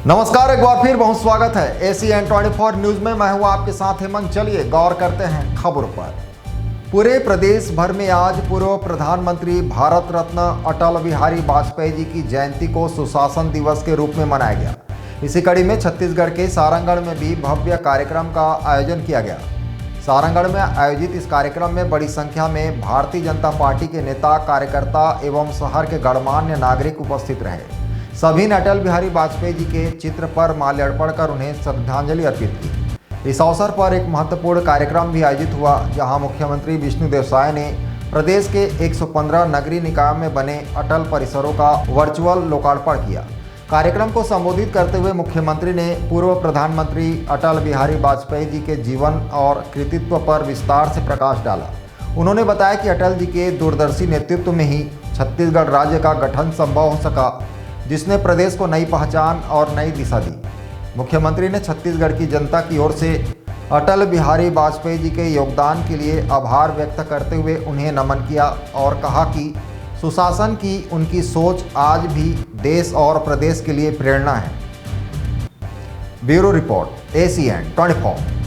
नमस्कार, एक बार फिर बहुत स्वागत है ACN 24 न्यूज में। मैं हूं आपके साथ हेमंत। चलिए गौर करते हैं खबरों पर। पूरे प्रदेश भर में आज पूर्व प्रधानमंत्री भारत रत्न अटल बिहारी वाजपेयी जी की जयंती को सुशासन दिवस के रूप में मनाया गया। इसी कड़ी में छत्तीसगढ़ के सारंगढ़ में भी भव्य कार्यक्रम का आयोजन किया गया। सारंगढ़ में आयोजित इस कार्यक्रम में बड़ी संख्या में भारतीय जनता पार्टी के नेता, कार्यकर्ता एवं शहर के गणमान्य नागरिक उपस्थित रहे। सभी ने अटल बिहारी वाजपेयी जी के चित्र पर माल्यार्पण कर उन्हें श्रद्धांजलि अर्पित की। इस अवसर पर एक महत्वपूर्ण कार्यक्रम भी आयोजित हुआ, जहां मुख्यमंत्री विष्णुदेव साय ने प्रदेश के 115 नगरीय निकायों में बने अटल परिसरों का वर्चुअल लोकार्पण किया। कार्यक्रम को संबोधित करते हुए मुख्यमंत्री ने पूर्व प्रधानमंत्री अटल बिहारी वाजपेयी जी के जीवन और कृतित्व पर विस्तार से प्रकाश डाला। उन्होंने बताया कि अटल जी के दूरदर्शी नेतृत्व में ही छत्तीसगढ़ राज्य का गठन संभव हो सका, जिसने प्रदेश को नई पहचान और नई दिशा दी। मुख्यमंत्री ने छत्तीसगढ़ की जनता की ओर से अटल बिहारी वाजपेयी जी के योगदान के लिए आभार व्यक्त करते हुए उन्हें नमन किया और कहा कि सुशासन की उनकी सोच आज भी देश और प्रदेश के लिए प्रेरणा है। Bureau report ACN 24।